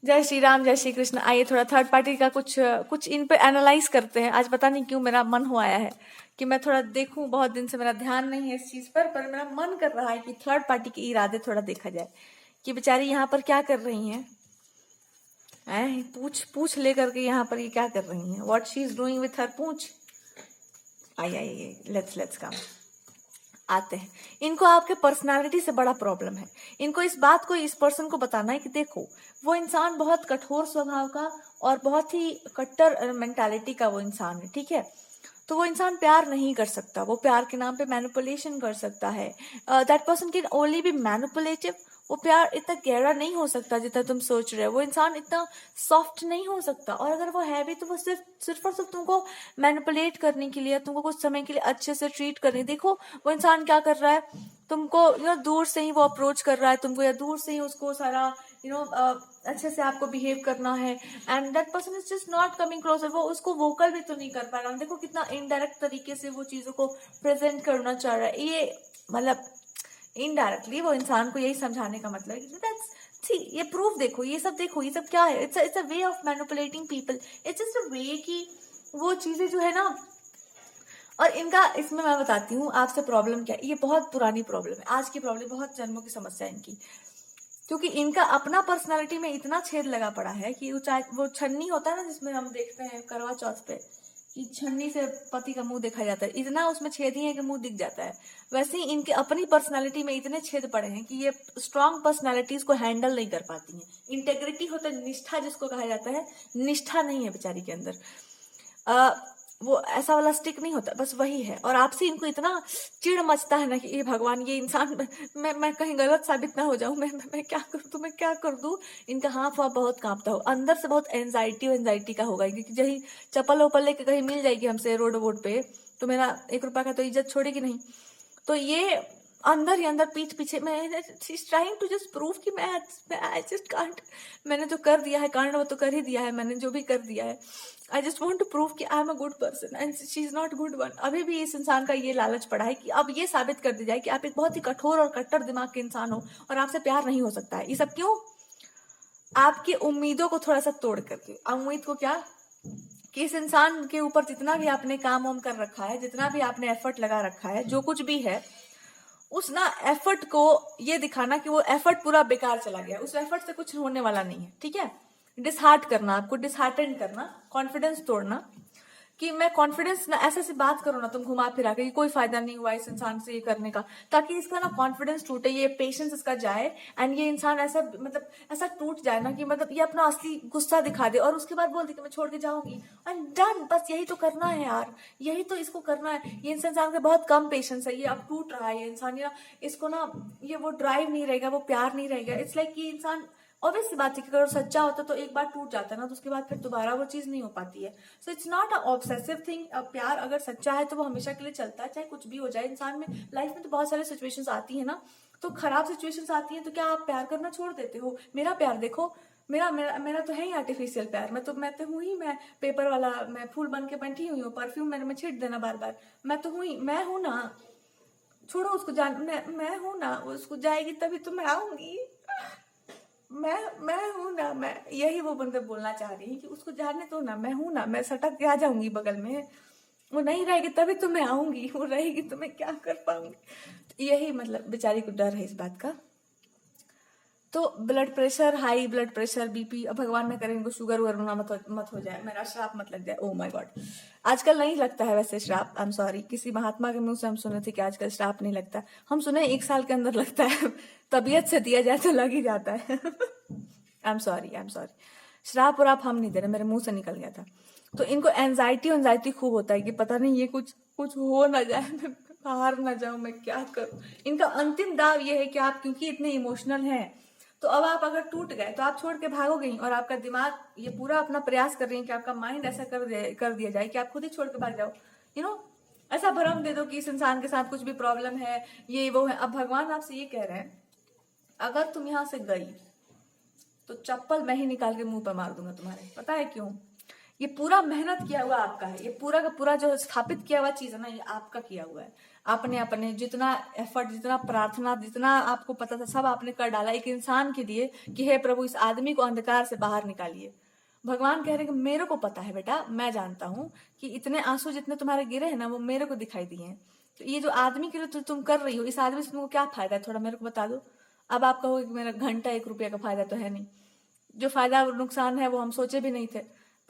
जय श्री राम, जय श्री कृष्ण। आइए थोड़ा थर्ड पार्टी का कुछ इन पे एनालाइज करते हैं। आज पता नहीं क्यों मेरा मन हो आया है कि मैं थोड़ा देखूं। बहुत दिन से मेरा ध्यान नहीं है इस चीज पर मेरा मन कर रहा है कि थर्ड पार्टी के इरादे थोड़ा देखा जाए कि बेचारी यहाँ पर क्या कर रही हैं। पूछ पूछ लेकर के यहाँ पर ये क्या कर रही हैं, what she is doing with her पूछ। आइए लेट्स कम आते हैं। इनको आपके पर्सनालिटी से बड़ा प्रॉब्लम है। इनको इस बात को इस पर्सन को बताना है कि देखो, वो इंसान बहुत कठोर स्वभाव का और बहुत ही कट्टर मेंटालिटी का वो इंसान है, ठीक है। तो वो इंसान प्यार नहीं कर सकता, वो प्यार के नाम पे मैनिपुलेशन कर सकता है। That person can only be manipulative. वो प्यार इतना गहरा नहीं हो सकता जितना तुम सोच रहे हो। वो इंसान इतना सॉफ्ट नहीं हो सकता, और अगर वो है भी तो वो सिर्फ और सिर्फ तुमको मैनिपुलेट करने के लिए, तुमको कुछ समय के लिए अच्छे से ट्रीट करने। देखो वो इंसान क्या कर रहा है, तुमको दूर से ही वो अप्रोच कर रहा है तुमको, या दूर से ही उसको सारा अच्छे से आपको बिहेव करना है। And that person is just not coming closer. वो उसको वोकल भी तो नहीं कर पा रहा। देखो कितना इनडायरेक्ट तरीके से वो चीजों को प्रेजेंट करना चाह रहा है। ये मतलब इनडायरेक्टली वो इंसान को यही समझाने का मतलब है कि सी ये प्रूफ देखो, ये सब देखो, ये सब क्या है। It's a way of manipulating people. It's just a way कि वो चीजें जो है ना। और इनका इसमें मैं बताती हूँ आपसे प्रॉब्लम क्या है। ये बहुत पुरानी प्रॉब्लम है, आज की प्रॉब्लम, बहुत जन्मों की समस्या है इनकी। क्योंकि इनका अपना पर्सनालिटी में इतना छेद लगा पड़ा है कि वो छन्नी होता है ना, जिसमें हम देखते हैं करवा चौथ पे कि छन्नी से पति का मुंह देखा जाता है, इतना उसमें छेद ही है कि मुंह दिख जाता है। वैसे ही इनके अपनी पर्सनालिटी में इतने छेद पड़े हैं कि ये स्ट्रांग पर्सनालिटीज को हैंडल नहीं कर पाती हैं। इंटेग्रिटी होता है, निष्ठा जिसको कहा जाता है, निष्ठा नहीं है बेचारी के अंदर। वो ऐसा वाला स्टिक नहीं होता, बस वही है। और आपसे इनको इतना चिढ़ मचता है ना कि ये भगवान, ये इंसान, मैं कहीं गलत साबित ना हो जाऊं, मैं क्या कर दूं, मैं क्या कर दूं। इनका हाथ वाथ बहुत कांपता हो, अंदर से बहुत एंजाइटी का होगा। क्योंकि जही चप्पल वप्पल लेके कहीं मिल जाएगी हमसे रोड वोड पे, तो मेरा 1 रुपया का तो इज्जत छोड़ेगी नहीं। तो ये अंदर ही अंदर पीठ पीछे मैं ट्राइंग टू जस्ट प्रूव कि मैं आई जस्ट कांट। मैंने जो कर दिया है कांड, वो तो कर ही दिया है, मैंने जो भी कर दिया है। I just want to prove कि I am a good person and she is not good one. अभी भी इस इंसान का ये लालच पड़ा है कि अब ये साबित कर दी जाए कि आप एक बहुत ही कठोर और कट्टर दिमाग के इंसान हो और आपसे प्यार नहीं हो सकता है। ये सब क्यों? आपकी उम्मीदों को थोड़ा सा तोड़ करके। उम्मीद को क्या, कि इस इंसान के ऊपर जितना भी आपने काम वाम कर रखा है, जितना भी आपने एफर्ट लगा रखा है, जो कुछ भी है, उस ना एफर्ट को ये दिखाना कि वो एफर्ट पूरा बेकार चला गया, उस एफर्ट से कुछ होने वाला नहीं है, ठीक है। डिसहार्ट करना, आपको डिसहार्टेंड करना, कॉन्फिडेंस तोड़ना, कि मैं कॉन्फिडेंस ना ऐसे से बात करो ना तुम घुमा फिरा के कि कोई फायदा नहीं हुआ इस इंसान से ये करने का, ताकि इसका ना कॉन्फिडेंस टूटे, ये पेशेंस इसका जाए, एंड ये इंसान ऐसा मतलब ऐसा टूट जाए ना कि मतलब ये अपना असली गुस्सा दिखा दे और उसके बाद बोल दे कि मैं छोड़ के जाऊंगी एंड डन। बस यही तो करना है यार, यही तो इसको करना है। ये इंसान के बहुत कम पेशेंस है, ये अब टूट रहा है ये इंसान, ये ना इसको ना ये वो ड्राइव नहीं रहेगा, वो प्यार नहीं रहेगा। इट्स लाइक कि इंसान, ऑब्वियस सी बात है कि अगर सच्चा होता तो एक बार टूट जाता है ना, तो उसके बाद फिर दोबारा वो चीज नहीं हो पाती है। So it's not a obsessive thing. प्यार अगर सच्चा है तो वो हमेशा के लिए चलता है, चाहे कुछ भी हो जाए इंसान में। लाइफ में तो बहुत सारी सिचुएशंस आती है ना, तो खराब सिचुएशंस आती हैं, तो क्या आप प्यार करना छोड़ देते हो? मेरा प्यार देखो, मेरा मेरा मेरा तो है ही आर्टिफिशियल प्यार। मैं तो हूँ ही, मैं पेपर वाला, मैं फूल बन के बैठी हुई हूँ, परफ्यूम मैंने में छिट देना बार बार। मैं तो हूँ ही, मैं हूँ ना। छोड़ो उसको, जान मैं हूँ ना, उसको जाएगी तभी तो मैं आऊंगी। मैं हूं ना, मैं यही वो बंदे बोलना चाह रही है कि उसको जाने दो ना, मैं हूं ना, मैं सटक के आ जाऊंगी बगल में। वो नहीं रहेगी तभी तो मैं आऊंगी, वो रहेगी तो मैं क्या कर पाऊंगी। तो यही मतलब बेचारी को डर है इस बात का। तो blood pressure, high blood pressure, BP, अब भगवान न करे इनको शुगर वुगर ना मत हो जाए, मेरा श्राप मत लग जाए। Oh my God. आजकल नहीं लगता है वैसे श्राप, आई एम सॉरी। किसी महात्मा के मुंह से हम सुने थे कि आजकल श्राप नहीं लगता। हम सुने 1 साल के अंदर लगता है। तबीयत से दिया जाए तो लग ही जाता है। I am sorry. श्राप और आप हम नहीं दे रहे, मेरे मुंह से निकल गया था। तो इनको एंजाइटी खूब होता है कि पता नहीं ये कुछ कुछ हो ना जाए, मैं बाहर ना जाऊं, मैं क्या करूं। इनका अंतिम दाव ये है कि आप क्योंकि इतने इमोशनल हैं, तो अब आप अगर टूट गए तो आप छोड़ के भागोगे ही, और आपका दिमाग ये पूरा अपना प्रयास कर रही है कि आपका माइंड ऐसा कर दिया जाए कि आप खुद ही छोड़ के भाग जाओ। ऐसा भ्रम दे दो कि इस इंसान के साथ कुछ भी प्रॉब्लम है, ये वो है। अब भगवान आपसे ये कह रहे हैं, अगर तुम यहां से गई तो चप्पल मैं ही निकाल के मुंह पर मार दूंगा तुम्हारे। पता है क्यों? ये पूरा मेहनत किया हुआ आपका है, ये पूरा का पूरा जो स्थापित किया हुआ चीज है ना, ये आपका किया हुआ है। आपने अपने जितना एफर्ट, जितना प्रार्थना, जितना आपको पता था सब आपने कर डाला एक इंसान के लिए कि हे प्रभु इस आदमी को अंधकार से बाहर निकालिए। भगवान कह रहे कि मेरे को पता है बेटा, मैं जानता हूँ कि इतने आंसू जितने तुम्हारे गिरे हैं ना वो मेरे को दिखाई दिए हैं। तो ये जो आदमी के लिए तुम कर रही हो, इस आदमी से तुमको क्या फायदा है, थोड़ा मेरे को बता दो। अब आप कहोगे कि मेरा घंटा 1 रुपया का फायदा तो है नहीं, जो फायदा नुकसान है वो हम सोचे भी नहीं थे।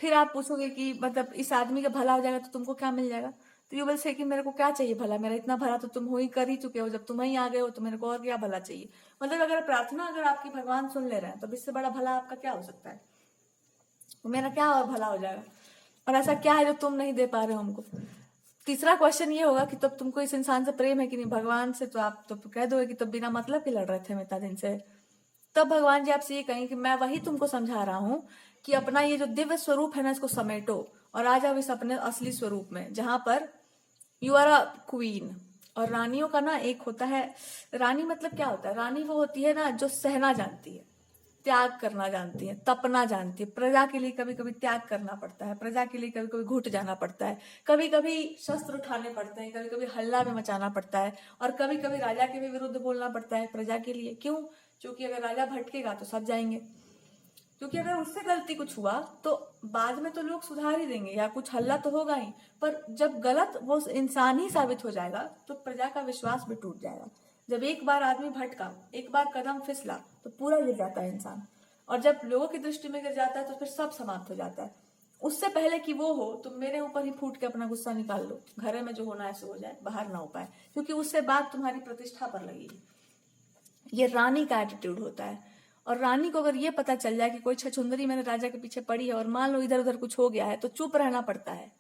फिर आप पूछोगे कि मतलब इस आदमी का भला हो जाएगा तो तुमको क्या मिल जाएगा, तो यू विल से कि मेरे को क्या चाहिए भला, मेरा इतना भला तो तुम हो ही कर ही चुके हो, जब तुम ही आ गए हो तो मेरे को और क्या भला चाहिए। मतलब अगर प्रार्थना अगर आपकी भगवान सुन ले रहे हैं तो इससे बड़ा भला आपका क्या हो सकता है, तो मेरा क्या और भला हो जाएगा, और ऐसा क्या है जो तुम नहीं दे पा रहे हो हमको। तीसरा क्वेश्चन ये होगा कि तब तुमको इस इंसान से प्रेम है कि नहीं। भगवान से तो आप तो कह दोगे कि तब बिना मतलब के लड़ रहे थे इतना दिन से। तब भगवान जी आपसे ये कहें कि मैं वही तुमको समझा रहा हूँ कि अपना ये जो दिव्य स्वरूप है ना इसको समेटो और आ जाओ इस अपने असली स्वरूप में, जहां पर यू आर अ क्वीन। और रानियों का ना एक होता है, रानी मतलब क्या होता है, रानी वो होती है ना जो सहना जानती है, त्याग करना जानती है, तपना जानती है। प्रजा के लिए कभी कभी त्याग करना पड़ता है, प्रजा के लिए कभी कभी घुट जाना पड़ता है, कभी कभी शस्त्र उठाने पड़ते हैं, कभी कभी हल्ला में मचाना पड़ता है, और कभी कभी राजा के भी विरुद्ध बोलना पड़ता है प्रजा के लिए। क्यों? क्योंकि अगर राजा भटकेगा तो सब जाएंगे, क्योंकि अगर उससे गलती कुछ हुआ तो बाद में तो लोग सुधार ही देंगे या कुछ हल्ला तो होगा ही, पर जब गलत वो इंसान ही साबित हो जाएगा तो प्रजा का विश्वास भी टूट जाएगा। जब एक बार आदमी भटका, एक बार कदम फिसला तो पूरा गिर जाता है इंसान, और जब लोगों की दृष्टि में गिर जाता है तो फिर सब समाप्त हो जाता है। उससे पहले कि वो हो तुम मेरे ऊपर ही फूट के अपना गुस्सा निकाल लो, घर में जो होना है सो हो जाए, बाहर ना हो पाए, क्योंकि उससे बात तुम्हारी प्रतिष्ठा पर लगेगी। ये रानी का एटीट्यूड होता है। और रानी को अगर ये पता चल जाए कि कोई छछुंदरी मेरे राजा के पीछे पड़ी है और मान लो इधर उधर कुछ हो गया है, तो चुप रहना पड़ता है,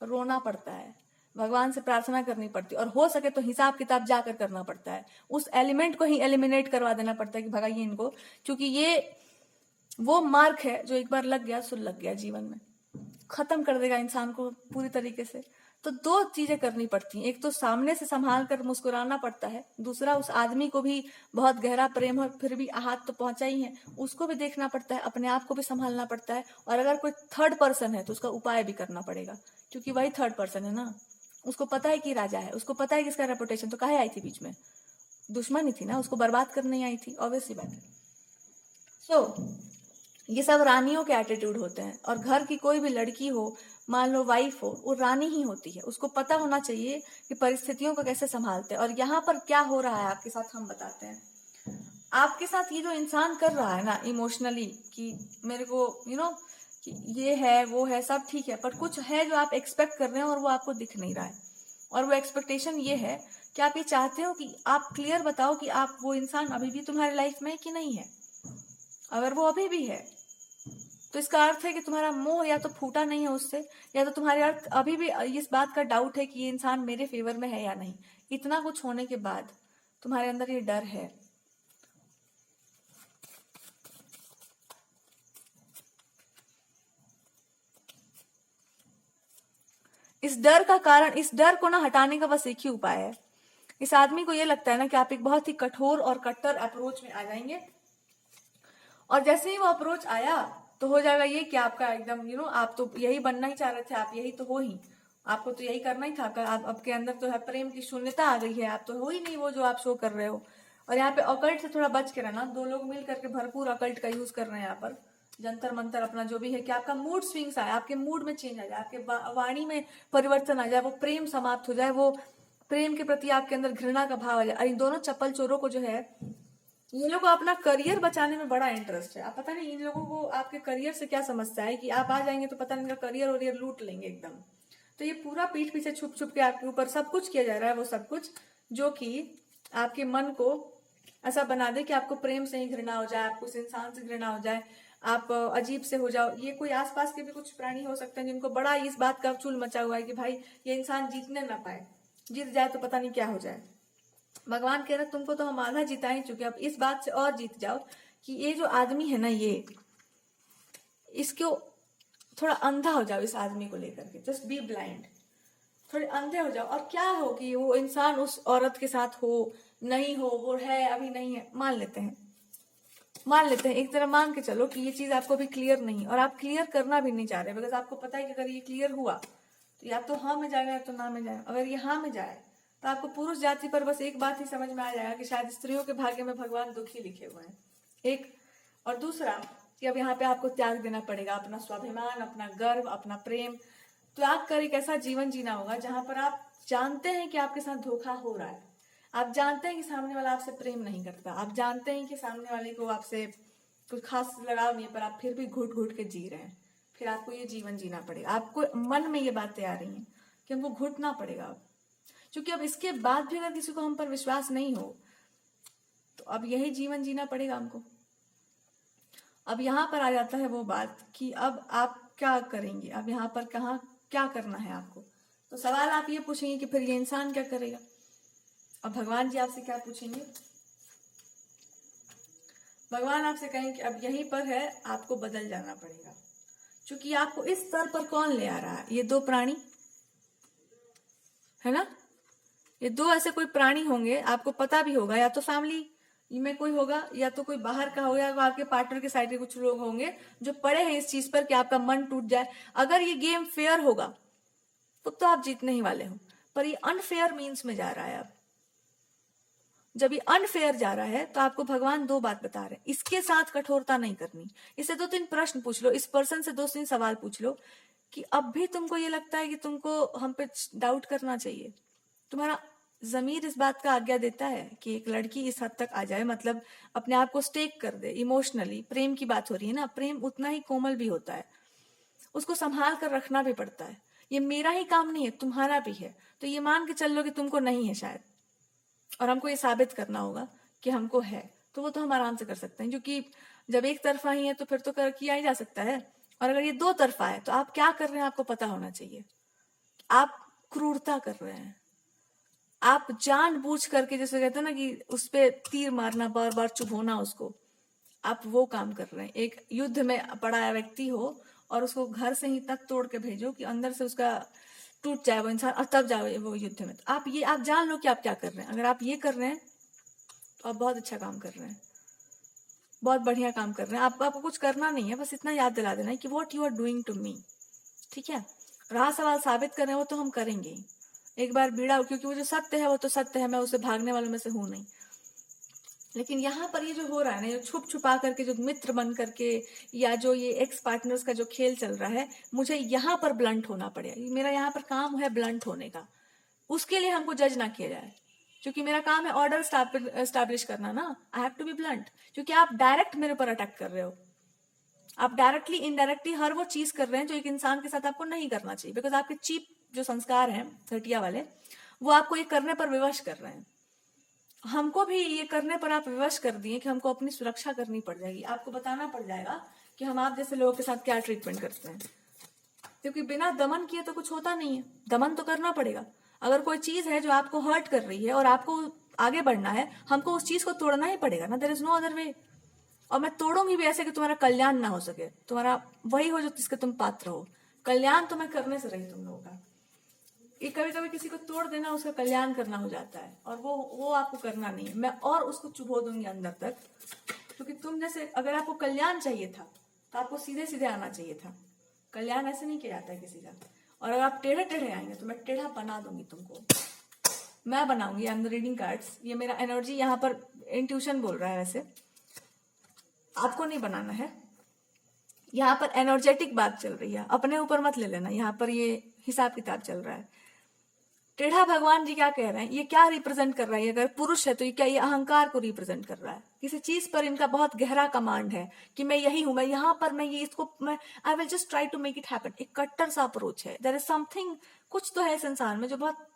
रोना पड़ता है, भगवान से प्रार्थना करनी पड़ती है, और हो सके तो हिसाब किताब जाकर करना पड़ता है। उस एलिमेंट को ही एलिमिनेट करवा देना पड़ता है कि भगाइए इनको, क्योंकि ये वो मार्क है जो एक बार लग गया सो लग गया, जीवन में खत्म कर देगा इंसान को पूरी तरीके से। तो 2 चीजें करनी पड़ती हैं, एक तो सामने से संभाल कर मुस्कुराना पड़ता है, दूसरा उस आदमी को भी बहुत गहरा प्रेम है फिर भी आहत तो पहुंचा ही है, उसको भी देखना पड़ता है, अपने आप को भी संभालना पड़ता है, और अगर कोई थर्ड पर्सन है तो उसका उपाय भी करना पड़ेगा, क्योंकि वही थर्ड पर्सन है ना, उसको पता है कि राजा है, उसको पता है कि इसका रेपुटेशन, तो काहे आई थी बीच में, दुश्मनी थी ना, उसको बर्बाद करने आई थी, ऑब्वियसली बात है। सो ये सब रानियों के एटीट्यूड होते हैं, और घर की कोई भी लड़की हो, मान लो वाइफ हो, वो रानी ही होती है, उसको पता होना चाहिए कि परिस्थितियों को कैसे संभालते हैं। और यहाँ पर क्या हो रहा है आपके साथ हम बताते हैं। आपके साथ ये जो इंसान कर रहा है ना इमोशनली कि मेरे को कि ये है वो है सब ठीक है, पर कुछ है जो आप एक्सपेक्ट कर रहे हैं और वो आपको दिख नहीं रहा है, और वो एक्सपेक्टेशन ये है कि आप ये चाहते हो कि आप क्लियर बताओ कि आप वो इंसान अभी भी तुम्हारी लाइफ में है कि नहीं है। अगर वो अभी भी है तो इसका अर्थ है कि तुम्हारा मोह या तो फूटा नहीं है उससे, या तो तुम्हारे अर्थ अभी भी इस बात का डाउट है कि ये इंसान मेरे फेवर में है या नहीं। इतना कुछ होने के बाद तुम्हारे अंदर ये डर है। इस डर का कारण, इस डर को ना हटाने का बस एक ही उपाय है। इस आदमी को ये लगता है ना कि आप एक बहुत ही कठोर और कट्टर अप्रोच में आ जाएंगे, और जैसे ही वो अप्रोच आया तो हो जाएगा ये कि आपका एकदम आप तो यही बनना ही चाह रहे थे, आप यही तो हो ही, आपको तो यही करना ही था, आप आपके अंदर तो है प्रेम की शून्यता आ गई है, आप तो हो ही नहीं वो जो आप शो कर रहे हो। और यहाँ पे अकल्ट से थोड़ा बच के रहना, 2 लोग मिल करके भरपूर अकल्ट का यूज कर रहे हैं यहाँ पर, जंतर मंतर अपना जो भी है, कि आपका मूड स्विंग्स आए, आपके मूड में चेंज आ जाए, आपके वाणी में परिवर्तन आ जाए, वो प्रेम समाप्त हो जाए, वो प्रेम के प्रति आपके अंदर घृणा का भाव आ जाए। और इन दोनों चप्पल चोरों को जो है, ये लोग अपना करियर बचाने में बड़ा इंटरेस्ट है। आप पता नहीं इन लोगों को आपके करियर से क्या समस्या है कि आप आ जाएंगे तो पता नहीं इनका करियर और लूट लेंगे एकदम। तो ये पूरा पीठ पीछे छुप छुप के आपके ऊपर सब कुछ किया जा रहा है, वो सब कुछ जो कि आपके मन को ऐसा बना दे कि आपको प्रेम से ही घृणा हो जाए, आपको उस इंसान से घृणा हो जाए, आप अजीब से हो जाओ। ये कोई आसपास के भी कुछ प्राणी हो सकते हैं जिनको बड़ा इस बात का चूल मचा हुआ है कि भाई ये इंसान जीतने ना पाए, जीत जाए तो पता नहीं क्या हो जाए। भगवान कह रहे तुमको तो हम आधा जिता ही चुके, अब इस बात से और जीत जाओ कि ये जो आदमी है ना, ये इसको थोड़ा अंधा हो जाओ, इस आदमी को लेकर के जस्ट बी ब्लाइंड, थोड़े अंधे हो जाओ। और क्या हो कि वो इंसान उस औरत के साथ हो नहीं हो, वो है अभी नहीं है, मान लेते हैं एक तरह मान के चलो कि ये चीज आपको भी क्लियर नहीं, और आप क्लियर करना भी नहीं चाह रहे, बिकॉज आपको पता है कि अगर ये क्लियर हुआ तो या तो हाँ में जाएगा या तो ना में जाएगा। अगर ये हाँ में जाए तो आपको पुरुष जाति पर बस एक बात ही समझ में आ जाएगा कि शायद स्त्रियों के भाग्य में भगवान दुखी लिखे हुए हैं, एक। और दूसरा कि अब यहाँ पे आपको त्याग देना पड़ेगा अपना स्वाभिमान, अपना गर्व, अपना प्रेम। त्याग कर एक ऐसा जीवन जीना होगा जहां पर आप जानते हैं कि आपके साथ धोखा हो रहा है, आप जानते हैं कि सामने वाला आपसे प्रेम नहीं करता, आप जानते हैं कि सामने वाले को आपसे कुछ खास लगाव नहीं है, पर आप फिर भी घुट घुट के जी रहे हैं। फिर आपको ये जीवन जीना पड़ेगा। आपको मन में ये बातें आ रही हैं कि हमको घुटना पड़ेगा अब, क्योंकि अब इसके बाद भी अगर किसी को हम पर विश्वास नहीं हो तो अब यही जीवन जीना पड़ेगा हमको। अब यहाँ पर आ जाता है वो बात कि अब आप क्या करेंगे, अब यहाँ पर कहाँ क्या करना है आपको। तो सवाल आप ये पूछेंगे कि फिर ये इंसान क्या करेगा। अब भगवान जी आपसे क्या पूछेंगे, भगवान आपसे कहेंगे कि अब यहीं पर है, आपको बदल जाना पड़ेगा, क्योंकि आपको इस स्तर पर कौन ले आ रहा है। ये दो प्राणी है ना, ये दो ऐसे कोई प्राणी होंगे, आपको पता भी होगा, या तो फैमिली में कोई होगा या तो कोई बाहर का होगा, या आपके पार्टनर के साइड के कुछ लोग होंगे जो पड़े हैं इस चीज पर कि आपका मन टूट जाए। अगर ये गेम फेयर होगा तो आप जीतने ही वाले हो, पर ये अनफेयर मीन्स में जा रहा है। अब जब ये अनफेयर जा रहा है तो आपको भगवान दो बात बता रहे हैं, इसके साथ कठोरता नहीं करनी। इससे दो तीन प्रश्न पूछ लो, इस पर्सन से दो तीन सवाल पूछ लो कि अब भी तुमको ये लगता है कि तुमको हम पे डाउट करना चाहिए। तुम्हारा जमीर इस बात का आज्ञा देता है कि एक लड़की इस हद तक आ जाए, मतलब अपने आप को स्टेक कर दे इमोशनली। प्रेम की बात हो रही है ना, प्रेम उतना ही कोमल भी होता है, उसको संभाल कर रखना भी पड़ता है। ये मेरा ही काम नहीं है, तुम्हारा भी है। तो ये मान के चल लो कि तुमको नहीं है शायद, और हमको ये साबित करना होगा कि हमको है, तो वो तो हम आराम से कर सकते हैं, क्योंकि जब एक तरफा ही है तो फिर तो किया ही जा सकता है। और अगर ये दो तरफा है तो आप क्या कर रहे हैं आपको पता होना चाहिए। आप क्रूरता कर रहे हैं, आप जानबूझ करके, जैसे कहते हैं ना कि उस पे तीर मारना, बार बार चुभोना उसको, आप वो काम कर रहे हैं। एक युद्ध में पड़ा व्यक्ति हो और उसको घर से ही तक तोड़ के भेजो कि अंदर से उसका टूट जाए वो इंसान, और तब जाओ वो युद्ध में। तो आप जान लो कि आप क्या कर रहे हैं। अगर आप ये कर रहे हैं तो आप बहुत अच्छा काम कर रहे हैं, बहुत बढ़िया काम कर रहे हैं। आपको कुछ करना नहीं है, बस इतना याद दिला देना है कि what you are doing to me. ठीक है, रहा सवाल साबित कर रहे हैं, वो तो हम करेंगे ही एक बार बीड़ा, क्योंकि वो जो सत्य है वो तो सत्य है, मैं उसे भागने वालों में से हूं नहीं। लेकिन यहाँ पर ये जो हो रहा है ना, ये छुप छुपा करके जो मित्र बन करके, या जो ये एक्स पार्टनर्स का जो खेल चल रहा है, मुझे यहाँ पर ब्लंट होना पड़ेगा। मेरा यहाँ पर काम है ब्लंट होने का, उसके लिए हमको जज ना किया जाए, क्योंकि मेरा काम है ऑर्डर स्टैब्लिश करना ना। I have to be blunt, क्योंकि आप डायरेक्ट मेरे ऊपर अटैक कर रहे हो, आप डायरेक्टली इनडायरेक्टली हर वो चीज कर रहे हैं जो एक इंसान के साथ आपको नहीं करना चाहिए। बिकॉज आपके चीप जो संस्कार हैं घटिया वाले, वो आपको ये करने पर विवश कर रहे हैं। हमको भी ये करने पर आप विवश कर दिए कि हमको अपनी सुरक्षा करनी पड़ जाएगी, आपको बताना पड़ जाएगा कि हम आप जैसे लोगों के साथ क्या ट्रीटमेंट करते हैं। क्योंकि बिना दमन किए तो कुछ होता नहीं है, दमन तो करना पड़ेगा। अगर कोई चीज है जो आपको हर्ट कर रही है और आपको आगे बढ़ना है, हमको उस चीज को तोड़ना ही पड़ेगा ना, there is no other way. और मैं तोड़ूंगी भी ऐसे कि तुम्हारा कल्याण ना हो सके, तुम्हारा वही हो जो जिसके तुम पात्र हो। कल्याण तो मैं करने से रही तुम लोगों का। ये कभी कभी किसी को तोड़ देना उसका कल्याण करना हो जाता है, और वो आपको करना नहीं है। मैं और उसको चुभो दूंगी अंदर तक, क्योंकि तुम जैसे, अगर आपको कल्याण चाहिए था तो आपको सीधे सीधे आना चाहिए था। कल्याण ऐसे नहीं किया जाता है किसी का। और अगर आप टेढ़े टेढ़े आएंगे तो मैं टेढ़ा बना दूंगी तुमको, मैं बनाऊंगी। I am the reading cards, ये मेरा एनर्जी यहाँ पर इंट्यूशन बोल रहा है, वैसे आपको नहीं बनाना है। यहाँ पर एनर्जेटिक बात चल रही है, अपने ऊपर मत ले लेना। यहाँ पर ये हिसाब किताब चल रहा है। टेढ़ा भगवान जी क्या कह रहे हैं, ये क्या रिप्रेजेंट कर रहा है। अगर पुरुष है तो ये क्या, ये अहंकार को रिप्रेजेंट कर रहा है। किसी चीज पर इनका बहुत गहरा कमांड है कि मैं यही हूं, मैं यहाँ पर, मैं ये इसको, मैं I will just try to make it happen. एक कट्टर सा अप्रोच है। देयर इज समथिंग, कुछ तो है इस इंसान में जो बहुत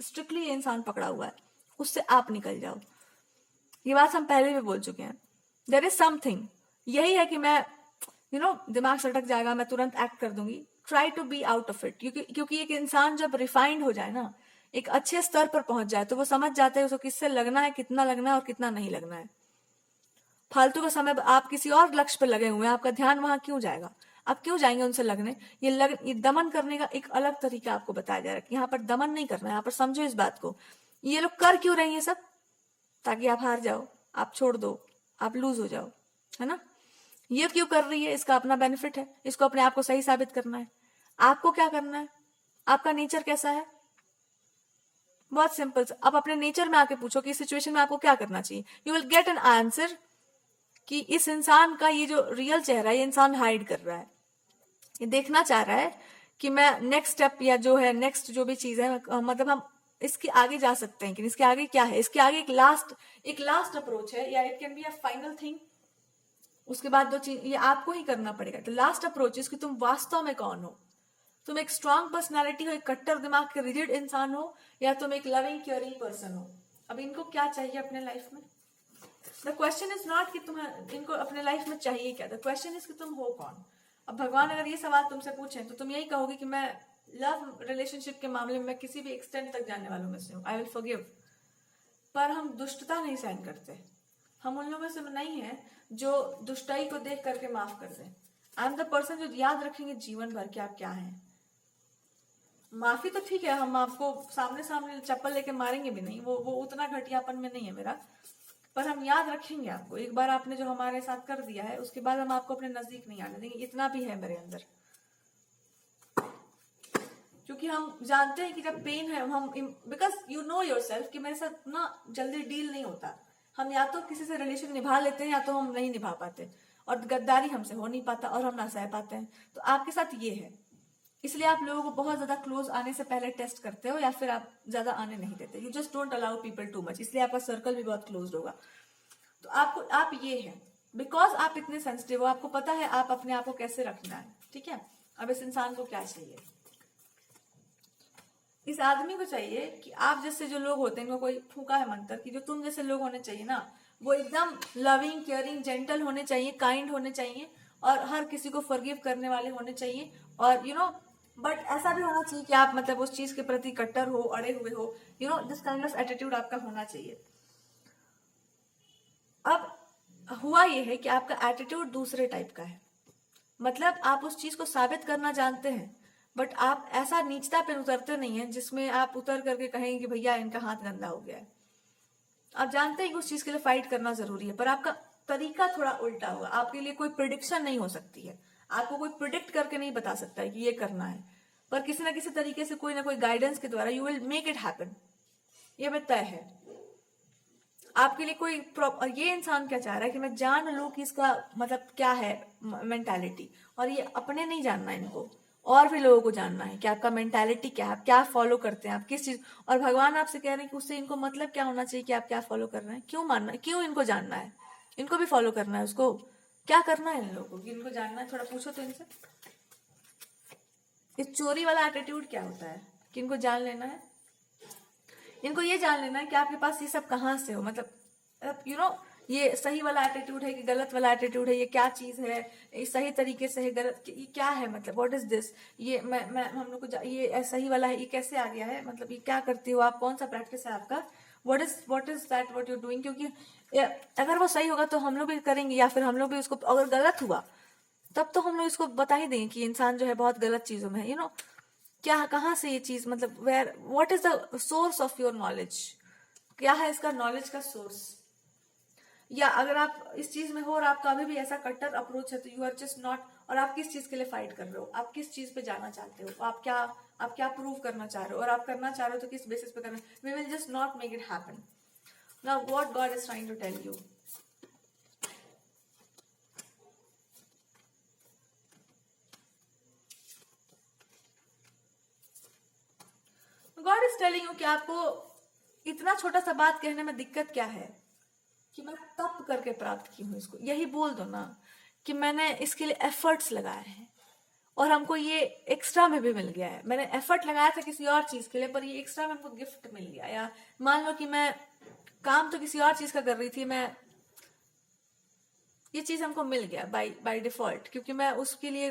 स्ट्रिक्टली ये इंसान पकड़ा हुआ है, उससे आप निकल जाओ। ये बात हम पहले भी बोल चुके हैं। देयर इज समथिंग, यही है कि मैं दिमाग सटक जाएगा, मैं तुरंत एक्ट कर दूंगी। Try to be out of it, क्योंकि एक इंसान जब रिफाइंड हो जाए ना, एक अच्छे स्तर पर पहुंच जाए, तो वो समझ जाते हैं उसको किससे लगना है, कितना लगना है और कितना नहीं लगना है। फालतू का समय आप किसी और लक्ष्य पर लगे हुए हैं, आपका ध्यान वहां क्यों जाएगा, आप क्यों जाएंगे उनसे लगने। ये दमन करने का एक अलग तरीका आपको बताया जा रहा है कि यहाँ पर दमन नहीं करना है। यहाँ पर समझो इस बात को, ये लोग कर क्यों रहे हैं सब, ताकि आप हार जाओ, आप छोड़ दो, आप लूज हो जाओ, है ना। ये क्यों कर रही है, इसका अपना बेनिफिट है, इसको अपने आप को सही साबित करना है। आपको क्या करना है, आपका नेचर कैसा है, बहुत सिंपल। अब अपने नेचर में आके पूछो कि इस सिचुएशन में आपको क्या करना चाहिए, you will get an answer कि इस इंसान का ये जो रियल चेहरा है, ये इंसान हाइड कर रहा है, ये देखना चाह रहा है कि मैं नेक्स्ट स्टेप या जो है नेक्स्ट जो भी चीज है, मतलब हम इसके आगे जा सकते हैं कि इसके आगे क्या है, इसके आगे एक लास्ट अप्रोच है, या it can be a final thing. उसके बाद दो चीज ये आपको ही करना पड़ेगा। तो लास्ट अप्रोच is कि तुम वास्तव में कौन हो, तुम एक स्ट्रांग पर्सनालिटी हो, एक कट्टर दिमाग के रिजिड इंसान हो, या तुम एक लविंग केयरिंग पर्सन हो। अब इनको क्या चाहिए अपने लाइफ में? द क्वेश्चन इज नॉट कि तुम्हें इनको अपने लाइफ में चाहिए क्या, द क्वेश्चन इज कि तुम हो कौन। अब भगवान अगर ये सवाल तुमसे पूछें तो तुम यही कहोगे कि मैं लव रिलेशनशिप के मामले में किसी भी एक्सटेंट तक जाने वालों में से हूँ, आई विल फॉरगिव। पर हम दुष्टता नहीं सहन करते, हम उन लोगों से नहीं है जो दुष्टाई को देख करके माफ कर दे। आई एम द पर्सन जो याद रखेंगे जीवन भर कि आप क्या हैं। माफी तो ठीक है, हम आपको सामने सामने चप्पल लेके मारेंगे भी नहीं, वो उतना घटियापन में नहीं है मेरा, पर हम याद रखेंगे आपको। एक बार आपने जो हमारे साथ कर दिया है उसके बाद हम आपको अपने नजदीक नहीं आने देंगे, इतना भी है मेरे अंदर। क्योंकि हम जानते हैं कि जब पेन है हम, because you know your self कि मेरे साथ ना जल्दी डील नहीं होता। हम या तो किसी से रिलेशन निभा लेते हैं या तो हम नहीं निभा पाते, और गद्दारी हमसे हो नहीं पाता और हम ना सह पाते हैं। तो आपके साथ ये है, इसलिए आप लोगों को बहुत ज्यादा क्लोज आने से पहले टेस्ट करते हो, या फिर आप ज्यादा आने नहीं देते। You just don't allow people too much, इसलिए आपका सर्कल भी बहुत क्लोज होगा। तो आप ये है बिकॉज आप इतने सेंसिटिव हो, आपको पता है आप अपने आप को कैसे रखना है, ठीक है। अब इस इंसान को क्या चाहिए? इस आदमी को चाहिए कि आप जैसे जो लोग होते हैं, इनको कोई फूका है मंत्र कि जो तुम जैसे लोग होने चाहिए ना, वो एकदम लविंग केयरिंग जेंटल होने चाहिए, काइंड होने चाहिए, और हर किसी को फॉरगिव करने वाले होने चाहिए। और बट ऐसा भी होना चाहिए कि आप मतलब उस चीज के प्रति कट्टर हो, अड़े हुए हो, दिस काइंड ऑफ एटीट्यूड आपका होना चाहिए। अब हुआ ये है कि आपका एटीट्यूड दूसरे टाइप का है, मतलब आप उस चीज को साबित करना जानते हैं, बट आप ऐसा नीचता पे उतरते नहीं है जिसमें आप उतर करके कहेंगे कि भैया इनका हाथ गंदा हो गया है। आप जानते हैं कि उस चीज के लिए फाइट करना जरूरी है, पर आपका तरीका थोड़ा उल्टा होगा। आपके लिए कोई प्रिडिक्शन नहीं हो सकती है, आपको कोई प्रिडिक्ट करके नहीं बता सकता है कि ये करना है, पर किसी ना किसी तरीके से कोई ना कोई गाइडेंस के द्वारा you will make it happen, ये भी तय है। आपके लिए कोई और ये इंसान क्या चाह रहा है कि मैं जान लूं कि इसका मतलब क्या है मेंटालिटी, और ये अपने नहीं जानना है, इनको और भी लोगों को जानना है कि आपका मेंटालिटी क्या है, आप क्या फॉलो करते हैं, आप किस चीज। और भगवान आपसे कह रहे हैं कि उससे इनको मतलब क्या होना चाहिए कि आप क्या फॉलो कर रहे हैं, क्यों मानना है, क्यों इनको जानना है, इनको भी फॉलो करना है, उसको क्या करना है इन लोगों को, इनको जानना है। थोड़ा पूछो तो इनसे, इस चोरी वाला एटीट्यूड क्या होता है कि इनको जान लेना है। इनको ये जान लेना है कि आपके पास ये सब कहाँ से हो, मतलब ये सही वाला एटीट्यूड है कि गलत वाला एटीट्यूड है, ये क्या चीज है, ये सही तरीके से है, गलत ये क्या है, मतलब व्हाट इज दिस, ये मैं हम लोग को ये सही वाला है, ये कैसे आ गया है, मतलब ये क्या करती हो आप, कौन सा प्रैक्टिस है आपका, what is that what you doing. क्योंकि अगर वो सही होगा तो हम लोग भी करेंगे, या फिर हम लोग भी उसको, अगर गलत हुआ तब तो हम लोग इसको बता ही देंगे कि इंसान जो है बहुत गलत चीजों में है। क्या, कहाँ से ये चीज, मतलब where, what is the source of your knowledge, क्या है इसका नॉलेज का सोर्स। या अगर आप इस चीज में हो और आपका अभी भी ऐसा कट्टर अप्रोच है तो यू आर जस्ट नॉट, और आप किस चीज के लिए फाइट कर रहे हो, आप किस चीज पे जाना चाहते हो, आप क्या प्रूव करना चाह रहे हो, और आप करना चाह रहे हो तो किस बेसिस पे करना। We will just not make it happen. Now what God is trying to tell you, God is telling you कि आपको इतना छोटा सा बात कहने में दिक्कत क्या है कि मैं तप करके प्राप्त की हूं इसको। यही बोल दो ना कि मैंने इसके लिए एफर्ट्स लगाए हैं और हमको ये एक्स्ट्रा में भी मिल गया है। मैंने एफर्ट लगाया था किसी और चीज के लिए, पर ये एक्स्ट्रा में हमको गिफ्ट मिल गया। या मान लो कि मैं काम तो किसी और चीज का कर रही थी, मैं ये चीज हमको मिल गया बाय डिफॉल्ट, क्योंकि मैं उसके लिए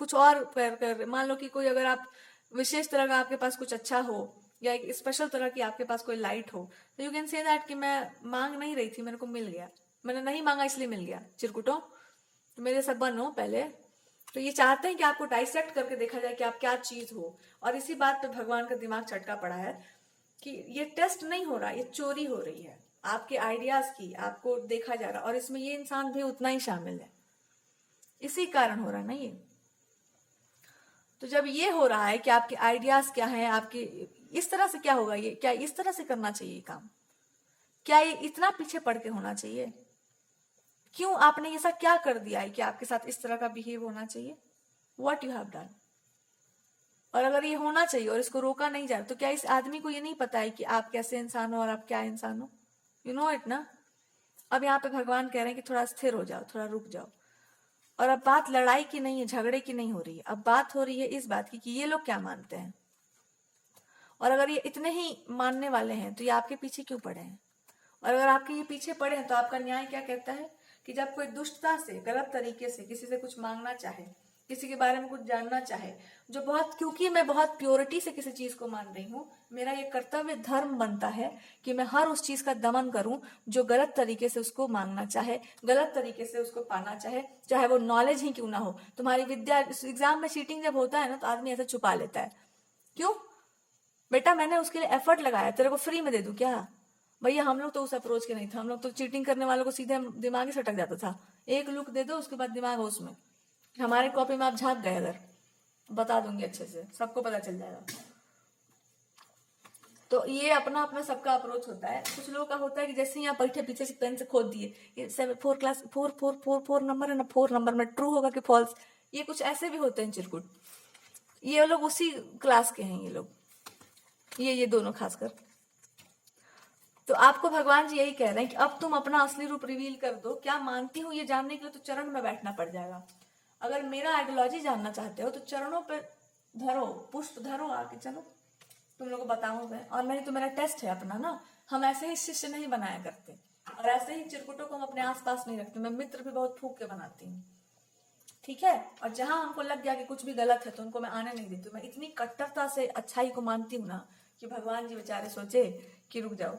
कुछ और कर मान लो कि कोई, अगर आप विशेष तरह का आपके पास कुछ अच्छा हो, या एक स्पेशल तरह की आपके पास कोई लाइट हो, तो यू कैन से दैट कि मैं मांग नहीं रही थी, मेरे को मिल गया, मैंने नहीं मांगा इसलिए मिल गया। चिरकुटो, तो मेरे सब बनो पहले। तो ये चाहते हैं कि आपको डाइसेक्ट करके देखा जाए कि आप क्या चीज हो, और इसी बात पे भगवान का दिमाग चटका पड़ा है कि ये टेस्ट नहीं हो रहा, ये चोरी हो रही है आपके आइडियाज की, आपको देखा जा रहा, और इसमें ये इंसान भी उतना ही शामिल है, इसी कारण हो रहा है ना ये। तो जब ये हो रहा है कि आपके आइडियाज क्या हैं, आपके इस तरह से क्या होगा, ये क्या इस तरह से करना चाहिए काम? क्या ये इतना पीछे पड़ के होना चाहिए? क्यों आपने ऐसा क्या कर दिया है कि आपके साथ इस तरह का बिहेव होना चाहिए? What you have done? और अगर ये होना चाहिए और इसको रोका नहीं जा रहा, तो क्या इस आदमी को ये नहीं पता है कि आप कैसे इंसान हो और आप क्या इंसान हो? यू नो इट ना? अब यहाँ पे भगवान कह रहे हैं कि थोड़ा स्थिर हो जाओ, थोड़ा रुक जाओ। और अब बात लड़ाई की नहीं है, झगड़े की नहीं हो रही है, अब बात हो रही है इस बात की कि ये लोग क्या मानते हैं, और अगर ये इतने ही मानने वाले हैं तो ये आपके पीछे क्यों पड़े हैं? और अगर आपके ये पीछे पड़े हैं तो आपका न्याय क्या कहता है कि जब कोई दुष्टता से, गलत तरीके से किसी से कुछ मांगना चाहे, किसी के बारे में कुछ जानना चाहे, जो बहुत, क्योंकि मैं बहुत प्योरिटी से किसी चीज को मान रही हूँ, मेरा ये कर्तव्य धर्म बनता है कि मैं हर उस चीज का दमन करूं जो गलत तरीके से उसको मांगना चाहे, गलत तरीके से उसको पाना चाहे, चाहे वो नॉलेज ही क्यों ना हो। तुम्हारी विद्या, एग्जाम में चीटिंग जब होता है ना, तो आदमी ऐसे छुपा लेता है। क्यों? बेटा मैंने उसके लिए एफर्ट लगाया, तेरे को फ्री में दे दूं क्या? भैया हम लोग तो उस अप्रोच के नहीं थे, हम लोग तो चीटिंग करने वालों को सीधे दिमाग ही सटक जाता था, एक लुक दे दो उसके बाद दिमाग हो उसमें। हमारे कॉपी में आप झांक गए अगर, बता दूंगी अच्छे से, सबको पता चल जाएगा। तो ये अपना अपना सबका अप्रोच होता है। कुछ लोगों का होता है कि जैसे ही आप बैठे पीछे से पेन से खोद दिए, ये 4 नंबर है ना, 4 नंबर में ट्रू होगा कि फॉल्स, ये कुछ ऐसे भी होते हैं चिरकुट। ये लोग उसी क्लास के हैं, ये लोग, ये दोनों खासकर। तो आपको भगवान जी यही कह रहे हैं कि अब तुम अपना असली रूप रिवील कर दो। क्या मानती हूँ ये जानने के लिए तो चरण में बैठना पड़ जाएगा। अगर मेरा आइडियोलॉजी जानना चाहते हो तो चरणों पे धरो, पुष्प धरो, आके चलो तुम लोगों को बताऊं मैं। और नहीं तो मेरा टेस्ट है अपना ना, हम ऐसे ही शिष्य नहीं बनाया करते, और ऐसे ही चिरकुटों को हम अपने आसपास नहीं रखते। मैं मित्र भी बहुत फूक के बनाती हूँ, ठीक है। और जहां हमको लग गया कि कुछ भी गलत है तो उनको मैं आने नहीं देती। मैं इतनी कट्टरता से अच्छाई को मानती हूँ ना कि भगवान जी बेचारे सोचे कि रुक जाओ,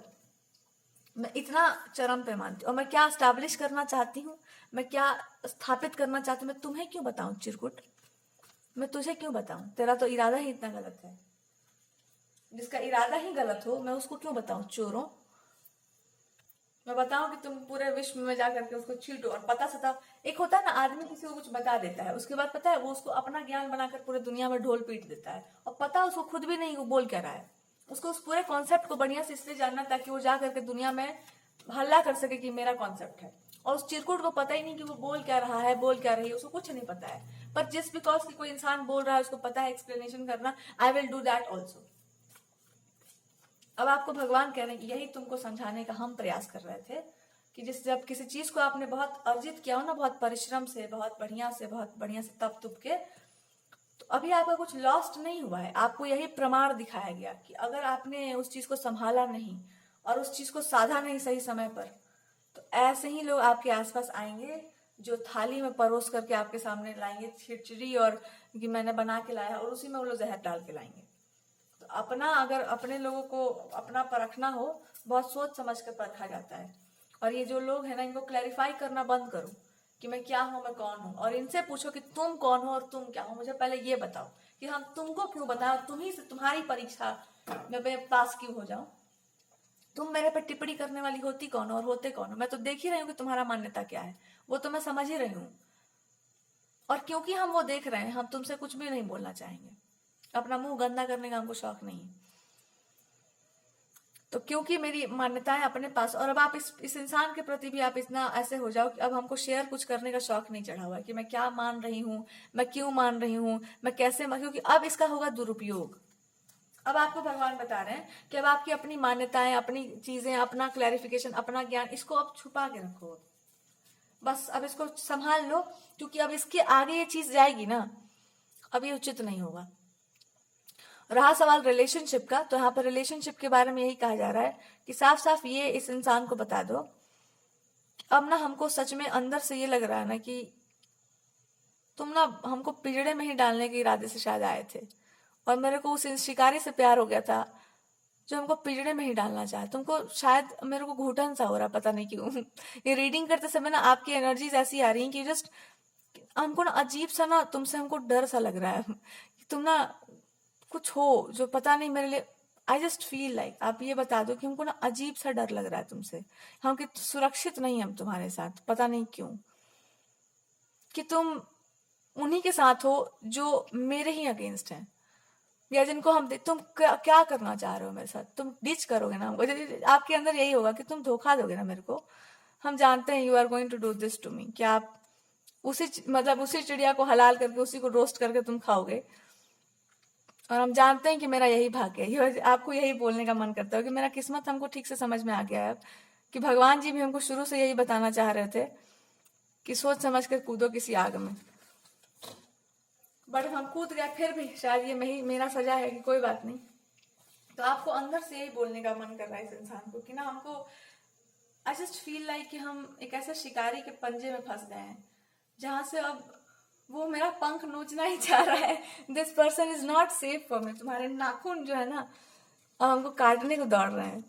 मैं इतना चरम पे मानती हूँ। और मैं क्या स्टैब्लिश करना चाहती हूँ, मैं क्या स्थापित करना चाहती हूँ, मैं तुम्हें क्यों बताऊं चिरकुट, मैं तुझे क्यों बताऊं? तेरा तो इरादा ही इतना गलत है। जिसका इरादा ही गलत हो मैं उसको क्यों बताऊं? चोरों, मैं बताऊं कि तुम पूरे विश्व में जाकर के उसको छीटो और पता सता। एक होता है ना, आदमी किसी को कुछ बता देता है, उसके बाद पता है वो उसको अपना ज्ञान बनाकर पूरे दुनिया में ढोल पीट देता है, और पता उसको खुद भी नहीं वो बोल क्या रहा है। उसको उस पूरे कॉन्सेप्ट को बढ़िया से इसलिए जानना ताकि वो जा करके दुनिया में हल्ला कर सके कि मेरा कॉन्सेप्ट है। और उस चिरकुट को पता ही नहीं कि वो बोल क्या रहा है, बोल क्या रही है, उसको कुछ नहीं पता है। पर जिस बिकॉज की कोई इंसान बोल रहा है, उसको पता है एक्सप्लेनेशन करना, I will do that also. अब आपको भगवान कह रहे हैं कि यही तुमको समझाने का हम प्रयास कर रहे थे कि जब किसी चीज को आपने बहुत अर्जित किया हो ना, बहुत परिश्रम से, बहुत बढ़िया से तप तुप के, तो अभी आपका कुछ लॉस्ट नहीं हुआ है। आपको यही प्रमाण दिखाया गया कि अगर आपने उस चीज को संभाला नहीं और उस चीज को साधा नहीं सही समय पर, तो ऐसे ही लोग आपके आसपास आएंगे जो थाली में परोस करके आपके सामने लाएंगे खिचड़ी, और कि मैंने बना के लाया, और उसी में वो लोग जहर डाल के लाएंगे। तो अपना, अगर अपने लोगों को अपना परखना हो, बहुत सोच समझ कर परखा जाता है। और ये जो लोग हैं ना, इनको क्लैरिफाई करना बंद करो कि मैं क्या हूं, मैं कौन हूं, और इनसे पूछो कि तुम कौन हो और तुम क्या हो। मुझे पहले ये बताओ कि हम तुमको क्यों बताएं, और तुम्ही से तुम्हारी परीक्षा में मैं पास क्यों हो जाऊं। तुम मेरे पे टिप्पणी करने वाली होती कौन हो और होते कौन हो? मैं तो देख ही रही हूँ कि तुम्हारा मान्यता क्या है, वो तो मैं समझ ही रही हूँ। और क्योंकि हम वो देख रहे हैं, हम तुमसे कुछ भी नहीं बोलना चाहेंगे। अपना मुंह गंदा करने का हमको शौक नहीं। तो क्योंकि मेरी मान्यताएं अपने पास, और अब आप इस इंसान के प्रति भी आप इतना ऐसे हो जाओ कि अब हमको शेयर कुछ करने का शौक नहीं चढ़ा हुआ है कि मैं क्या मान रही हूँ, मैं क्यों मान रही हूँ, मैं कैसे, क्योंकि अब इसका होगा दुरुपयोग। अब आपको भगवान बता रहे हैं कि अब आपकी अपनी मान्यताएं, अपनी चीजें, अपना क्लैरिफिकेशन, अपना ज्ञान, इसको अब छुपा के रखो। बस अब इसको संभाल लो, क्योंकि अब इसके आगे ये चीज जाएगी ना, अब ये उचित नहीं होगा। रहा सवाल रिलेशनशिप का, तो यहाँ पर रिलेशनशिप के बारे में यही कहा जा रहा है कि साफ साफ ये इस इंसान को बता दो। अब ना हमको सच में अंदर से ये लग रहा है ना कि तुम ना हमको पिंजड़े में ही डालने के इरादे से शायद आए थे, और मेरे को उस शिकारी से प्यार हो गया था जो हमको पिंजड़े में ही डालना चाहे। तुमको शायद मेरे को घुटन सा हो रहा, पता नहीं क्यों। ये रीडिंग करते समय ना आपकी एनर्जीज ऐसी आ रही हैं कि जस्ट हमको ना अजीब सा ना तुमसे हमको डर सा लग रहा है कि तुम ना कुछ हो जो पता नहीं मेरे लिए। आई जस्ट फील लाइक आप ये बता दो कि हमको ना अजीब सा डर लग रहा है तुमसे, हम कि सुरक्षित नहीं हम तुम्हारे साथ, पता नहीं क्यों, कि तुम उन्हीं के साथ हो जो मेरे ही अगेंस्ट हैं। या जिनको हम तुम क्या करना चाह रहे हो मेरे साथ, तुम डिच करोगे ना हमको, आपके अंदर यही होगा कि तुम धोखा दोगे ना मेरे को, हम जानते हैं you are going to do this to me, कि आप उसी चिड़िया को हलाल करके उसी को रोस्ट करके तुम खाओगे, और हम जानते हैं कि मेरा यही भाग्य है। आपको यही बोलने का मन करता है कि मेरा किस्मत हमको ठीक से समझ में आ गया है कि भगवान जी भी हमको शुरू से यही बताना चाह रहे थे कि सोच समझ कर कूदो किसी आग में, बट हम कूद गए, फिर भी शायद ये मेरा सजा है कि कोई बात नहीं। तो आपको अंदर से यही बोलने का मन कर रहा है इस इंसान को कि ना, हमको आई जस्ट फील लाइक कि हम एक ऐसे शिकारी के पंजे में फंस गए हैं जहां से अब वो मेरा पंख नोचना ही चाह रहा है। This person is not safe for me, तुम्हारे नाखून जो है ना अब हमको काटने को दौड़ रहे हैं।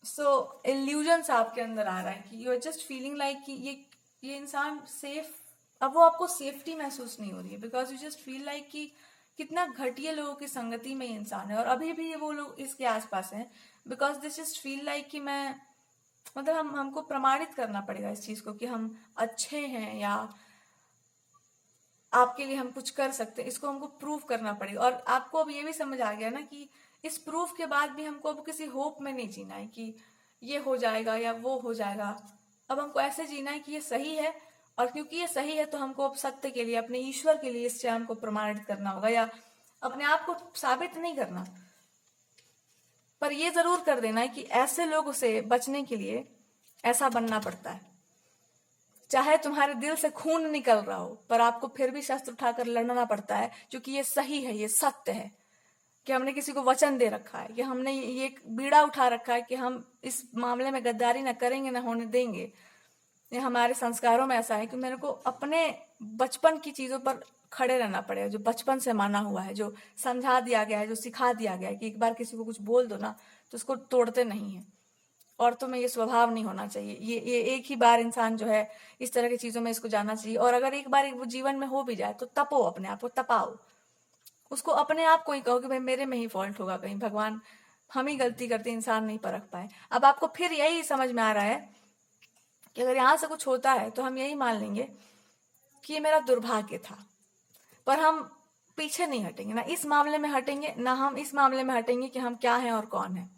सो इल्यूजन्स आपके अंदर आ रहा है कि you are just feeling like कि ये इंसान सेफ, अब वो आपको सेफ्टी महसूस नहीं हो रही है, because you just feel like कि कितना घटिया लोगों की संगति में ये इंसान है, और अभी भी वो लोग इसके आसपास हैं, because this just feel like कि मैं मतलब हमको प्रमाणित करना पड़ेगा इस चीज को कि हम अच्छे हैं या आपके लिए हम कुछ कर सकते हैं, इसको हमको प्रूव करना पड़ेगा। और आपको अब ये भी समझ आ गया ना कि इस प्रूफ के बाद भी हमको अब किसी होप में नहीं जीना है कि ये हो जाएगा या वो हो जाएगा, अब हमको ऐसे जीना है कि ये सही है, और क्योंकि ये सही है तो हमको अब सत्य के लिए, अपने ईश्वर के लिए इससे हमको प्रमाणित करना होगा, या अपने आप को साबित नहीं करना, पर ये जरूर कर देना है कि ऐसे लोगों से बचने के लिए ऐसा बनना पड़ता है, चाहे तुम्हारे दिल से खून निकल रहा हो, पर आपको फिर भी शस्त्र उठाकर लड़ना पड़ता है, क्योंकि ये सही है, ये सत्य है कि हमने किसी को वचन दे रखा है, कि हमने ये एक बीड़ा उठा रखा है कि हम इस मामले में गद्दारी ना करेंगे, ना होने देंगे। ये हमारे संस्कारों में ऐसा है कि मेरे को अपने बचपन की चीजों पर खड़े रहना पड़ेगा, जो बचपन से माना हुआ है, जो समझा दिया गया है, जो सिखा दिया गया है कि एक बार किसी को कुछ बोल दो ना तो उसको तोड़ते नहीं है। औरतों में ये स्वभाव नहीं होना चाहिए, ये एक ही बार इंसान जो है इस तरह की चीजों में इसको जाना चाहिए, और अगर एक बार वो जीवन में हो भी जाए तो तपो, अपने आप को तपाओ, उसको अपने आप को ही कहो कि भाई मेरे में ही फॉल्ट होगा, कहीं भगवान हम ही गलती करते, इंसान नहीं परख पाए। अब आपको फिर यही समझ में आ रहा है कि अगर यहाँ से कुछ होता है तो हम यही मान लेंगे कि ये मेरा दुर्भाग्य था, पर हम पीछे नहीं हटेंगे, ना इस मामले में हटेंगे, ना हम इस मामले में हटेंगे कि हम क्या हैं और कौन है।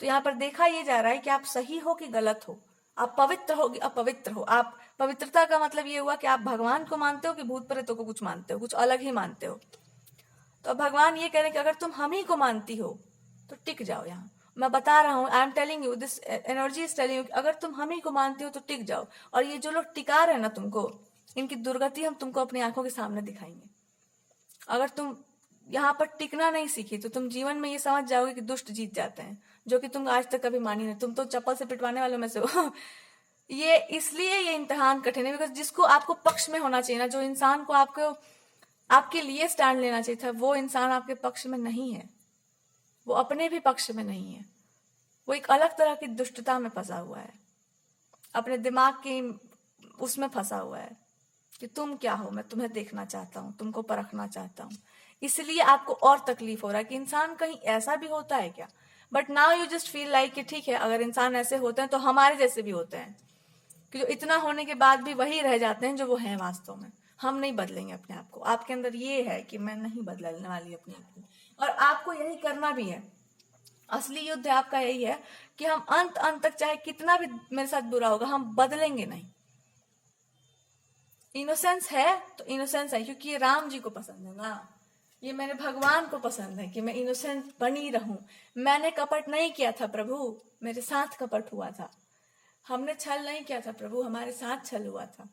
तो यहाँ पर देखा यह जा रहा है कि आप सही हो कि गलत हो, आप पवित्र हो कि अपवित्र हो। आप पवित्रता का मतलब ये हुआ कि आप भगवान को मानते हो कि भूत प्रेतों को कुछ मानते हो, कुछ अलग ही मानते हो। तो भगवान ये कह रहे हैं कि अगर तुम हम ही को मानती हो तो टिक जाओ। यहाँ मैं बता रहा हूँ, I am telling you, this energy is telling you, अगर तुम हम ही को मानती हो तो टिक जाओ। और ये जो लोग टिका रहे ना तुमको, इनकी दुर्गति हम तुमको अपनी आंखों के सामने दिखाएंगे। अगर तुम यहाँ पर टिकना नहीं सीखी तो तुम जीवन में ये समझ जाओगे कि दुष्ट जीत जाते हैं, जो कि तुम आज तक कभी मानी नहीं। तुम तो चप्पल से पिटवाने वालों में से हो। ये इसलिए ये इम्तिहान कठिन है, बिकॉज जिसको आपको पक्ष में होना चाहिए ना, जो इंसान को आपके लिए स्टैंड लेना चाहिए था, वो इंसान आपके पक्ष में नहीं है, वो अपने भी पक्ष में नहीं है, वो एक अलग तरह की दुष्टता में फंसा हुआ है, अपने दिमाग की उसमें फंसा हुआ है कि तुम क्या हो, मैं तुम्हें देखना चाहता हूँ, तुमको परखना चाहता हूँ। इसलिए आपको और तकलीफ हो रहा है कि इंसान कहीं ऐसा भी होता है क्या। But now you just feel like कि ठीक है, अगर इंसान ऐसे होते हैं तो हमारे जैसे भी होते हैं, कि जो इतना होने के बाद भी वही रह जाते हैं जो वो हैं वास्तव में। हम नहीं बदलेंगे अपने आप को। आपके अंदर ये है कि मैं नहीं बदलने वाली अपने आप को, और आपको यही करना भी है। असली युद्ध आपका यही है कि हम अंत तक, चाहे कितना भी मेरे साथ बुरा होगा, हम बदलेंगे नहीं। इनोसेंस है तो इनोसेंस है, क्योंकि ये राम जी को पसंद है ना, ये मेरे भगवान को पसंद है कि मैं इनोसेंट बनी रहूं। मैंने कपट नहीं किया था प्रभु, मेरे साथ कपट हुआ था। हमने छल नहीं किया था प्रभु, हमारे साथ छल हुआ था,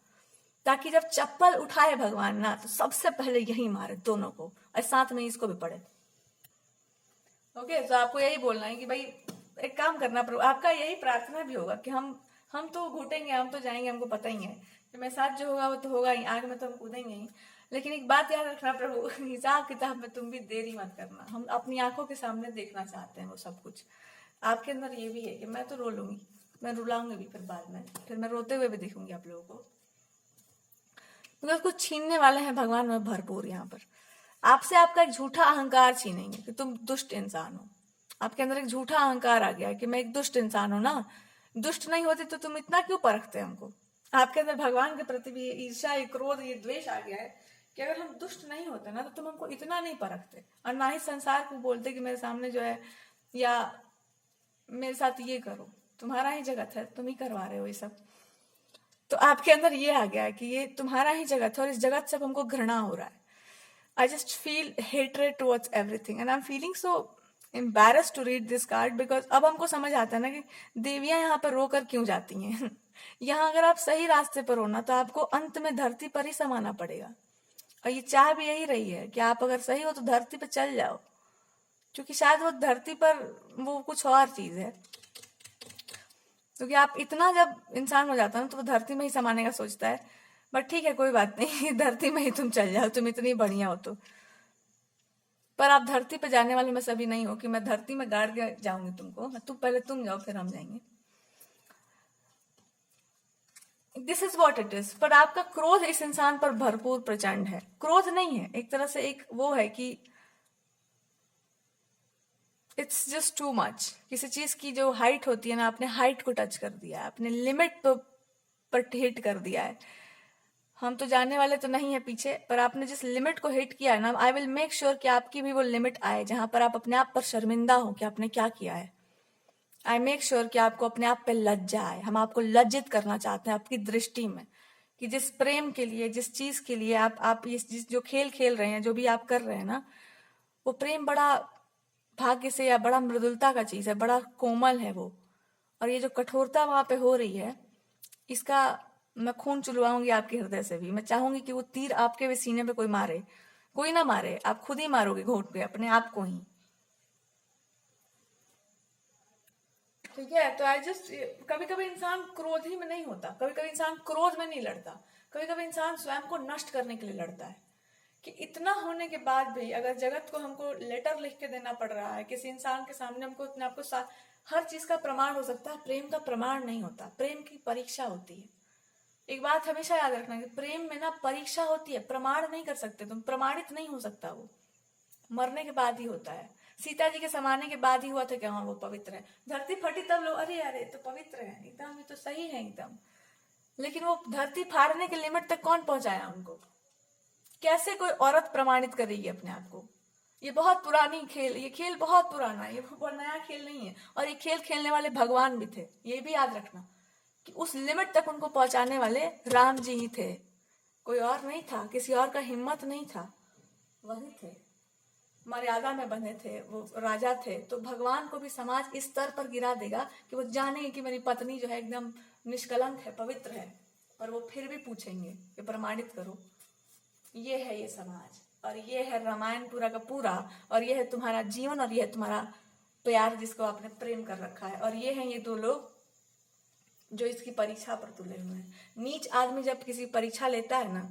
ताकि जब चप्पल उठाए भगवान ना तो सबसे पहले यही मारे दोनों को, और साथ में इसको भी पड़े। ओके, तो आपको यही बोलना है कि भाई एक काम करना प्रभु, आपका यही प्रार्थना भी होगा कि हम तो घुटेंगे, हम तो जाएंगे, हमको पता ही है कि मेरे साथ जो होगा वो तो होगा ही, आग में तो हम कूदेंगे ही। लेकिन एक बात याद रखना प्रभु, हिसाब किताब में तुम भी देरी मत करना। हम अपनी आंखों के सामने देखना चाहते हैं वो सब कुछ। आपके अंदर ये भी है कि मैं तो रो लूंगी, मैं रुलाऊंगी भी, फिर बाद में फिर मैं रोते हुए भी देखूंगी आप लोगों को, क्योंकि उसको छीनने वाले हैं भगवान में भरपूर। यहाँ पर आपसे आपका एक झूठा अहंकार छीनेंगे कि तुम दुष्ट इंसान हो। आपके अंदर एक झूठा अहंकार आ गया है कि मैं एक दुष्ट इंसान हूं ना। दुष्ट नहीं होती तो तुम इतना क्यों परखते हमको। आपके अंदर भगवान के प्रति भी ये ईर्ष्या, ये क्रोध, ये द्वेष आ गया है कि अगर हम दुष्ट नहीं होते ना तो तुम हमको इतना नहीं परखते, और ना ही संसार को बोलते कि मेरे सामने जो है या मेरे साथ ये करो, तुम्हारा ही जगत है, तुम ही करवा रहे हो ये सब। तो आपके अंदर ये आ गया है कि ये तुम्हारा ही जगत है और इस जगत से अब हमको घृणा हो रहा है। I just feel hatred towards everything and I'm feeling so embarrassed to read this card because अब हमको समझ आता है ना कि देवियां यहाँ पर रोकर क्यों जाती हैं। यहाँ अगर आप सही रास्ते पर हो ना तो आपको अंत में धरती पर ही समाना पड़ेगा, और ये चाह भी यही रही है कि आप अगर सही हो तो धरती पर चल जाओ, क्योंकि शायद वो धरती पर वो कुछ और चीज है। क्योंकि आप इतना जब इंसान हो जाता है ना तो वो धरती में ही समाने का सोचता है, बट ठीक है कोई बात नहीं, धरती में ही तुम चल जाओ, तुम इतनी बढ़िया हो तो। पर आप धरती पे जाने वाले में सभी नहीं हो कि मैं धरती में गाड़ के जाऊंगी तुमको, तुम पहले तुम जाओ फिर हम जाएंगे। This is what it is. पर आपका क्रोध इस इंसान पर भरपूर प्रचंड है। क्रोध नहीं है, एक तरह से एक वो है कि इट्स जस्ट टू मच। किसी चीज की जो हाइट होती है ना, आपने हाइट को टच कर दिया है, आपने लिमिट पर हिट कर दिया है। हम तो जाने वाले तो नहीं है पीछे, पर आपने जिस लिमिट को हिट किया है ना, आई विल मेक श्योर कि आपकी भी वो लिमिट आए जहां पर आप अपने आप पर शर्मिंदा हो कि आपने क्या किया है। आई मेक श्योर कि आपको अपने आप पे लज्जा आए। हम आपको लज्जित करना चाहते हैं आपकी दृष्टि में, कि जिस प्रेम के लिए, जिस चीज के लिए आप जिस जो खेल खेल रहे हैं, जो भी आप कर रहे हैं ना, वो प्रेम बड़ा भाग्य से या बड़ा मृदुलता का चीज है, बड़ा कोमल है वो। और ये जो कठोरता वहां पे हो रही है, इसका मैं खून चुलवाऊंगी आपके हृदय से भी। मैं चाहूंगी कि वो तीर आपके भी सीने पे कोई मारे, कोई ना मारे, आप खुद ही मारोगे घोट पे अपने आप को ही। ठीक है, तो आई जस्ट, कभी कभी इंसान क्रोध ही में नहीं होता, कभी कभी इंसान क्रोध में नहीं लड़ता, कभी कभी इंसान स्वयं को नष्ट करने के लिए लड़ता है। कि इतना होने के बाद भी अगर जगत को हमको लेटर लिख के देना पड़ रहा है, किसी इंसान के सामने हमको अपने आपको हर चीज का प्रमाण हो सकता है, प्रेम का प्रमाण नहीं होता, प्रेम की परीक्षा होती है। एक बात हमेशा याद रखना कि प्रेम में ना परीक्षा होती है, प्रमाण नहीं कर सकते तुम, प्रमाणित नहीं हो सकता, वो मरने के बाद ही होता है। सीता जी के समाने के बाद ही हुआ था कि हाँ वो पवित्र है। धरती फटी तब लोग अरे अरे तो पवित्र है एकदम, ये तो सही है एकदम। लेकिन वो धरती फाड़ने के लिमिट तक कौन पहुंचाया उनको? कैसे कोई औरत प्रमाणित करेगी अपने आप को? ये बहुत पुरानी खेल, ये खेल बहुत पुराना है, ये बहुत नया खेल नहीं है। और ये खेल खेलने वाले भगवान भी थे, ये भी याद रखना कि उस लिमिट तक उनको पहुंचाने वाले राम जी ही थे, कोई और नहीं था, किसी और का हिम्मत नहीं था, वही थे, मर्यादा में बंधे थे, वो राजा थे। तो भगवान को भी समाज इस स्तर पर गिरा देगा कि वो जानेंगे कि मेरी पत्नी जो है एकदम निष्कलंक है, पवित्र है, पर वो फिर भी पूछेंगे कि प्रमाणित करो। ये है ये समाज, और ये है रामायण पूरा का पूरा, और ये है तुम्हारा जीवन, और ये है तुम्हारा प्यार जिसको आपने प्रेम कर रखा है, और ये है ये दो लोग जो इसकी परीक्षा पर तुले हुए हैं। नीच आदमी जब किसी परीक्षा लेता है ना,